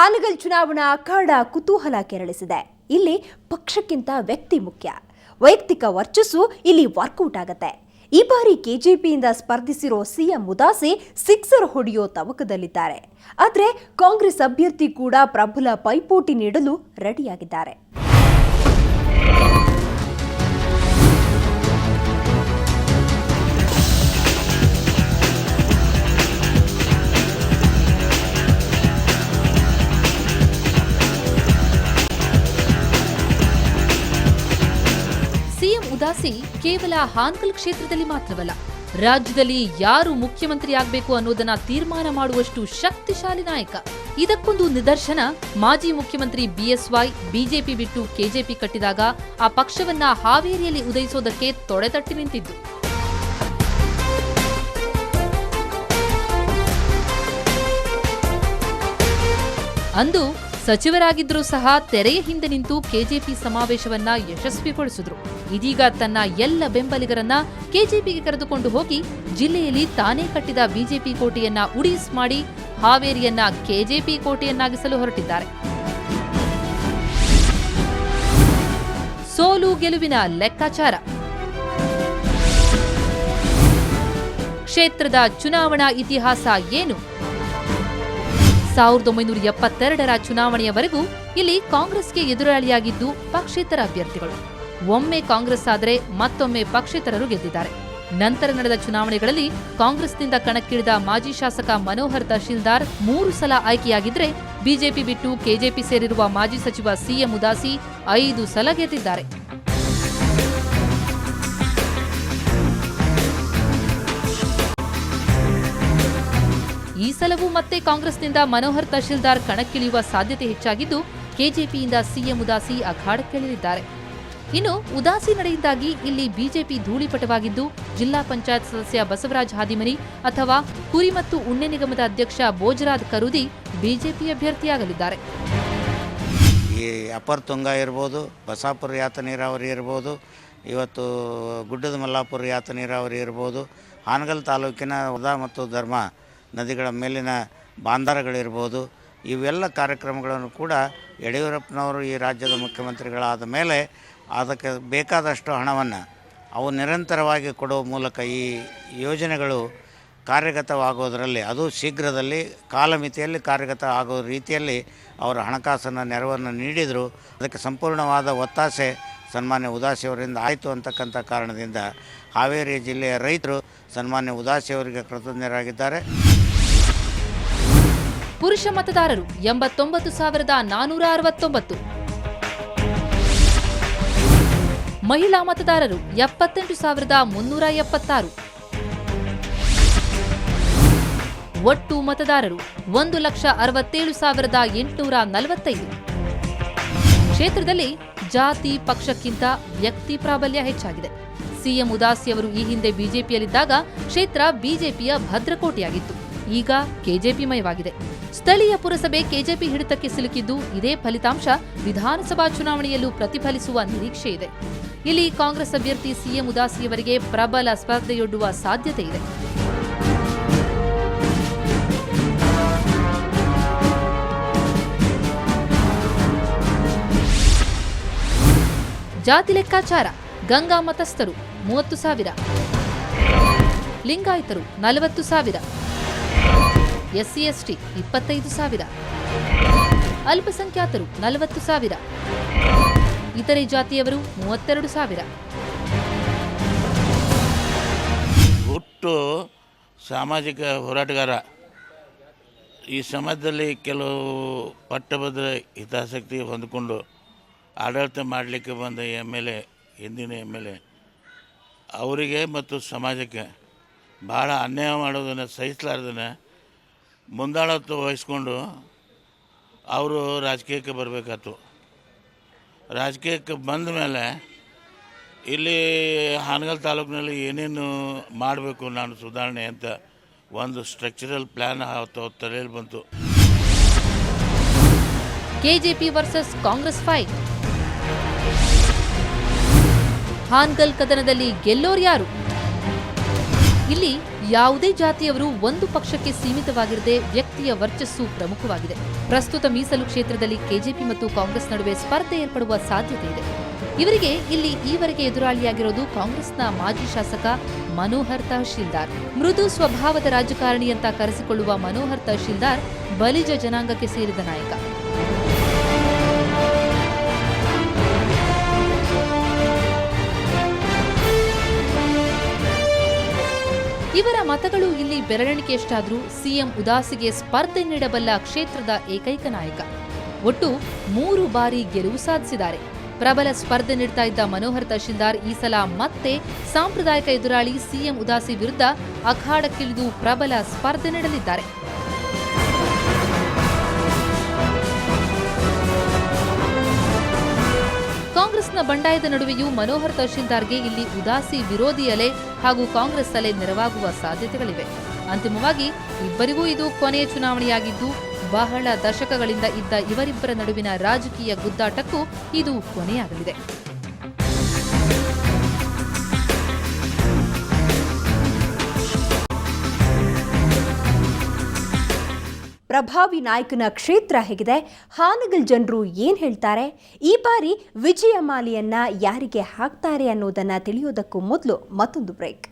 ಹಾನಗಲ್ ಚುನಾವಣಾ ಅಖಾಡ ಕುತೂಹಲ ಕೆರಳಿಸಿದೆ. ಇಲ್ಲಿ ಪಕ್ಷಕ್ಕಿಂತ ವ್ಯಕ್ತಿ ಮುಖ್ಯ. ವೈಯಕ್ತಿಕ ವರ್ಚಸ್ಸು ಇಲ್ಲಿ ವರ್ಕೌಟ್ ಆಗತ್ತೆ. ಈ ಬಾರಿ ಕೆಜೆಪಿಯಿಂದ ಸ್ಪರ್ಧಿಸಿರೋ ಸಿಎಂ ಉದಾಸಿ ಸಿಕ್ಸರ್ ಹೊಡೆಯೋ ತವಕದಲ್ಲಿದ್ದಾರೆ. ಆದರೆ ಕಾಂಗ್ರೆಸ್ ಅಭ್ಯರ್ಥಿ ಕೂಡ ಪ್ರಬಲ ಪೈಪೋಟಿ ನೀಡಲು ರೆಡಿಯಾಗಿದ್ದಾರೆ. ಸಿಎಂ ಉದಾಸಿ ಕೇವಲ ಹಾನಗಲ್ ಕ್ಷೇತ್ರದಲ್ಲಿ ಮಾತ್ರವಲ್ಲ, ರಾಜ್ಯದಲ್ಲಿ ಯಾರು ಮುಖ್ಯಮಂತ್ರಿ ಆಗಬೇಕು ಅನ್ನೋದನ್ನ ತೀರ್ಮಾನ ಮಾಡುವಷ್ಟು ಶಕ್ತಿಶಾಲಿ ನಾಯಕ. ಇದಕ್ಕೊಂದು ನಿದರ್ಶನ, ಮಾಜಿ ಮುಖ್ಯಮಂತ್ರಿ ಬಿಎಸ್ವೈ ಬಿಜೆಪಿ ಬಿಟ್ಟು ಕೆಜೆಪಿ ಕಟ್ಟಿದಾಗ ಆ ಪಕ್ಷವನ್ನ ಹಾವೇರಿಯಲ್ಲಿ ಉದಯಿಸೋದಕ್ಕೆ ತೊಡೆತಟ್ಟಿ ನಿಂತಿದ್ದು. ಅಂದು ಸಚಿವರಾಗಿದ್ರೂ ಸಹ ತೆರೆಯ ಹಿಂದೆ ನಿಂತು ಕೆಜೆಪಿ ಸಮಾವೇಶವನ್ನ ಯಶಸ್ವಿಗೊಳಿಸಿದ್ರು. ಇದೀಗ ತನ್ನ ಎಲ್ಲ ಬೆಂಬಲಿಗರನ್ನ ಕೆಜೆಪಿಗೆ ಕರೆದುಕೊಂಡು ಹೋಗಿ ಜಿಲ್ಲೆಯಲ್ಲಿ ತಾನೇ ಕಟ್ಟಿದ ಬಿಜೆಪಿ ಕೋಟೆಯನ್ನ ಉಡೀಸ್ ಮಾಡಿ ಹಾವೇರಿಯನ್ನ ಕೆಜೆಪಿ ಕೋಟೆಯನ್ನಾಗಿಸಲು ಹೊರಟಿದ್ದಾರೆ. ಸೋಲು ಗೆಲುವಿನ ಲೆಕ್ಕಾಚಾರ. ಕ್ಷೇತ್ರದ ಚುನಾವಣಾ ಇತಿಹಾಸ ಏನು? 1972ರ ಚುನಾವಣೆಯವರೆಗೂ ಇಲ್ಲಿ ಕಾಂಗ್ರೆಸ್ಗೆ ಎದುರಾಳಿಯಾಗಿದ್ದು ಪಕ್ಷೇತರ ಅಭ್ಯರ್ಥಿಗಳು. ಒಮ್ಮೆ ಕಾಂಗ್ರೆಸ್ ಆದರೆ ಮತ್ತೊಮ್ಮೆ ಪಕ್ಷೇತರರು ಗೆದ್ದಿದ್ದಾರೆ. ನಂತರ ನಡೆದ ಚುನಾವಣೆಗಳಲ್ಲಿ ಕಾಂಗ್ರೆಸ್ನಿಂದ ಕಣಕ್ಕಿಳಿದ ಮಾಜಿ ಶಾಸಕ ಮನೋಹರ್ ತಹಶೀಲ್ದಾರ್ 3 ಸಲ ಆಯ್ಕೆಯಾಗಿದ್ರೆ, ಬಿಜೆಪಿ ಬಿಟ್ಟು ಕೆಜೆಪಿ ಸೇರಿರುವ ಮಾಜಿ ಸಚಿವ ಸಿಎಂ ಉದಾಸಿ 5 ಸಲ ಗೆದ್ದಿದ್ದಾರೆ. ಈ ಸಲವೂ ಮತ್ತೆ ಕಾಂಗ್ರೆಸ್ನಿಂದ ಮನೋಹರ್ ತಹಶೀಲ್ದಾರ್ ಕಣಕ್ಕಿಳಿಯುವ ಸಾಧ್ಯತೆ ಹೆಚ್ಚಾಗಿದ್ದು, ಕೆಜೆಪಿಯಿಂದ ಸಿಎಂ ಉದಾಸಿ ಅಖಾಡಕ್ಕಿಳಿದಿದ್ದಾರೆ. ಇನ್ನು ಉದಾಸಿ ನಡೆಯಿಂದಾಗಿ ಇಲ್ಲಿ ಬಿಜೆಪಿ ಧೂಳಿಪಟವಾಗಿದ್ದು, ಜಿಲ್ಲಾ ಪಂಚಾಯತ್ ಸದಸ್ಯ ಬಸವರಾಜ ಹಾದಿಮನಿ ಅಥವಾ ಕುರಿ ಮತ್ತು ಉಣ್ಣೆ ನಿಗಮದ ಅಧ್ಯಕ್ಷ ಭೋಜರಾಜ್ ಕರುದಿ ಬಿಜೆಪಿ ಅಭ್ಯರ್ಥಿಯಾಗಲಿದ್ದಾರೆ. ಈ ಅಪರ್ ತುಂಗ ಇರ್ಬೋದು, ಬಸಾಪುರ ಯಾತ ನೀರಾವರಿ ಇರ್ಬೋದು, ಇವತ್ತು ಗುಡ್ಡದ ಮಲ್ಲಾಪುರ ಯಾತ ನೀರಾವರಿ ಇರ್ಬೋದು, ಹಾನಗಲ್ ತಾಲೂಕಿನ ಉದಾ ಮತ್ತು ಧರ್ಮ ನದಿಗಳ ಮೇಲಿನ ಬಾಂದಾರಗಳಿರ್ಬೋದು, ಇವೆಲ್ಲ ಕಾರ್ಯಕ್ರಮಗಳನ್ನು ಕೂಡ ಯಡಿಯೂರಪ್ಪನವರು ಈ ರಾಜ್ಯದ ಮುಖ್ಯಮಂತ್ರಿಗಳಾದ ಮೇಲೆ ಅದಕ್ಕೆ ಬೇಕಾದಷ್ಟು ಹಣವನ್ನು ಅವು ನಿರಂತರವಾಗಿ ಕೊಡುವ ಮೂಲಕ ಈ ಯೋಜನೆಗಳು ಕಾರ್ಯಗತವಾಗೋದರಲ್ಲಿ, ಅದು ಶೀಘ್ರದಲ್ಲಿ ಕಾಲಮಿತಿಯಲ್ಲಿ ಕಾರ್ಯಗತ ಆಗೋ ರೀತಿಯಲ್ಲಿ ಅವರ ಹಣಕಾಸನ್ನು ನೆರವನ್ನು ನೀಡಿದರು. ಅದಕ್ಕೆ ಸಂಪೂರ್ಣವಾದ ಒತ್ತಾಸೆ ಸನ್ಮಾನ್ಯ ಉದಾಸಿಯವರಿಂದ ಆಯಿತು ಅಂತಕ್ಕಂಥ ಕಾರಣದಿಂದ ಹಾವೇರಿ ಜಿಲ್ಲೆಯ ರೈತರು ಸನ್ಮಾನ್ಯ ಉದಾಸಿಯವರಿಗೆ ಕೃತಜ್ಞರಾಗಿದ್ದಾರೆ. ಪುರುಷ ಮತದಾರರು 89,469, ಮಹಿಳಾ ಮತದಾರರು 78,376, ಒಟ್ಟು ಮತದಾರರು 1,67,845. ಕ್ಷೇತ್ರದಲ್ಲಿ ಜಾತಿ ಪಕ್ಷಕ್ಕಿಂತ ವ್ಯಕ್ತಿ ಪ್ರಾಬಲ್ಯ ಹೆಚ್ಚಾಗಿದೆ. ಸಿಎಂ ಉದಾಸಿಯವರು ಈ ಹಿಂದೆ ಬಿಜೆಪಿಯಲ್ಲಿದ್ದಾಗ ಕ್ಷೇತ್ರ ಬಿಜೆಪಿಯ ಭದ್ರಕೋಟೆಯಾಗಿತ್ತು. ಈಗ ಕೆಜೆಪಿ ಮಯವಾಗಿದೆ. ಸ್ಥಳೀಯ ಪುರಸಭೆ ಕೆಜೆಪಿ ಹಿಡಿತಕ್ಕೆ ಸಿಲುಕಿದ್ದು, ಇದೇ ಫಲಿತಾಂಶ ವಿಧಾನಸಭಾ ಚುನಾವಣೆಯಲ್ಲೂ ಪ್ರತಿಫಲಿಸುವ ನಿರೀಕ್ಷೆ ಇದೆ. ಇಲ್ಲಿ ಕಾಂಗ್ರೆಸ್ ಅಭ್ಯರ್ಥಿ ಸಿಎಂ ಉದಾಸಿಯವರಿಗೆ ಪ್ರಬಲ ಸ್ಪರ್ಧೆಯೊಡ್ಡುವ ಸಾಧ್ಯತೆ ಇದೆ. ಜಾತಿ ಲೆಕ್ಕಾಚಾರ. ಗಂಗಾ ಮತಸ್ಥರು 30,000, ಲಿಂಗಾಯತರು 40,000, ಎಸ್ಸಿ ಎಸ್ಟಿ 25,000, ಅಲ್ಪಸಂಖ್ಯಾತರು 40,000, ಇತರೆ ಜಾತಿಯವರು 32,000. ಹುಟ್ಟು ಸಾಮಾಜಿಕ ಹೋರಾಟಗಾರ. ಈ ಸಮಾಜದಲ್ಲಿ ಕೆಲವು ಪಟ್ಟಭದ್ರ ಹಿತಾಸಕ್ತಿ ಹೊಂದಿಕೊಂಡು ಆಡಳಿತ ಮಾಡಲಿಕ್ಕೆ ಬಂದ ಹಿಂದಿನ ಎಮ್ ಎಲ್ ಎ ಅವರಿಗೆ ಮತ್ತು ಸಮಾಜಕ್ಕೆ ಭಾಳ ಅನ್ಯಾಯ ಮಾಡೋದನ್ನು ಸಹಿಸಲಾರ್ದನೆ ಮುಂದಾಳತ್ವ ವಹಿಸ್ಕೊಂಡು ಅವರು ರಾಜಕೀಯಕ್ಕೆ ಬರಬೇಕಾಯ್ತು. ರಾಜಕೀಯಕ್ಕೆ ಬಂದ ಮೇಲೆ ಇಲ್ಲಿ ಹಾನಗಲ್ ತಾಲೂಕಿನಲ್ಲಿ ಏನೇನು ಮಾಡಬೇಕು ನಾನು ಸುಧಾರಣೆ ಅಂತ ಒಂದು ಸ್ಟ್ರಕ್ಚರಲ್ ಪ್ಲ್ಯಾನ್ ತಲೆಯಲ್ಲಿ ಬಂತು. KJP versus Congress fight. Hanagal ಕದನದಲ್ಲಿ ಗೆಲ್ಲೋರು ಯಾರು? ಇಲ್ಲಿ ಯಾವುದೇ ಜಾತಿಯವರು ಒಂದು ಪಕ್ಷಕ್ಕೆ ಸೀಮಿತವಾಗಿರದೆ ವ್ಯಕ್ತಿಯ ವರ್ಚಸ್ಸು ಪ್ರಮುಖವಾಗಿದೆ. ಪ್ರಸ್ತುತ ಮೀಸಲು ಕ್ಷೇತ್ರದಲ್ಲಿ ಕೆಜೆಪಿ ಮತ್ತು ಕಾಂಗ್ರೆಸ್ ನಡುವೆ ಸ್ಪರ್ಧೆ ಏರ್ಪಡುವ ಸಾಧ್ಯತೆ ಇದೆ. ಇವರಿಗೆ ಇಲ್ಲಿ ಈವರೆಗೆ ಎದುರಾಳಿಯಾಗಿರೋದು ಕಾಂಗ್ರೆಸ್ನ ಮಾಜಿ ಶಾಸಕ ಮನೋಹರ್ ತಹಶೀಲ್ದಾರ್. ಮೃದು ಸ್ವಭಾವದ ರಾಜಕಾರಣಿ ಅಂತ ಕರೆಸಿಕೊಳ್ಳುವ ಮನೋಹರ್ ತಹಶೀಲ್ದಾರ್ ಬಲಿಜ ಜನಾಂಗಕ್ಕೆ ಸೇರಿದ ನಾಯಕ. ಇವರ ಮತಗಳು ಇಲ್ಲಿ ಬೆರಳೆಣಿಕೆಯಷ್ಟಾದರೂ ಸಿಎಂ ಉದಾಸಿಗೆ ಸ್ಪರ್ಧೆ ನೀಡಬಲ್ಲ ಕ್ಷೇತ್ರದ ಏಕೈಕ ನಾಯಕ. ಒಟ್ಟು 3 ಬಾರಿ ಗೆಲುವು ಸಾಧಿಸಿದ್ದಾರೆ. ಪ್ರಬಲ ಸ್ಪರ್ಧೆ ನೀಡ್ತಾ ಇದ್ದ ಮನೋಹರ್ ತಹಶೀಲ್ದಾರ್ ಈ ಸಲ ಮತ್ತೆ ಸಾಂಪ್ರದಾಯಿಕ ಎದುರಾಳಿ ಸಿಎಂ ಉದಾಸಿ ವಿರುದ್ಧ ಅಖಾಡಕ್ಕಿಳಿದು ಪ್ರಬಲ ಸ್ಪರ್ಧೆ ನೀಡಲಿದ್ದಾರೆ. ಕಾಂಗ್ರೆಸ್ನ ಬಂಡಾಯದ ನಡುವೆಯೂ ಮನೋಹರ್ ತಹಶೀಲ್ದಾರ್ಗೆ ಇಲ್ಲಿ ಉದಾಸಿ ವಿರೋಧಿ ಅಲೆ ಹಾಗೂ ಕಾಂಗ್ರೆಸ್ ಅಲೆ ನೆರವಾಗುವ ಸಾಧ್ಯತೆಗಳಿವೆ. ಅಂತಿಮವಾಗಿ ಇಬ್ಬರಿಗೂ ಇದು ಕೊನೆಯ ಚುನಾವಣೆಯಾಗಿದ್ದು, ಬಹಳ ದಶಕಗಳಿಂದ ಇದ್ದ ಇವರಿಬ್ಬರ ನಡುವಿನ ರಾಜಕೀಯ ಗುದ್ದಾಟಕ್ಕೂ ಇದು ಕೊನೆಯಾಗಲಿದೆ. ಪ್ರಭಾವಿ ನಾಯಕನ ಕ್ಷೇತ್ರ ಹೇಗಿದೆ? ಹಾನಗಲ್ ಜನರು ಏನ್ ಹೇಳ್ತಾರೆ? ಈ ಬಾರಿ ವಿಜಯ ಮಾಲೆಯನ್ನ ಯಾರಿಗೆ ಹಾಕ್ತಾರೆ ಅನ್ನೋದನ್ನ ತಿಳಿಯೋದಕ್ಕೂ ಮೊದಲು ಮತ್ತೊಂದು ಬ್ರೇಕ್.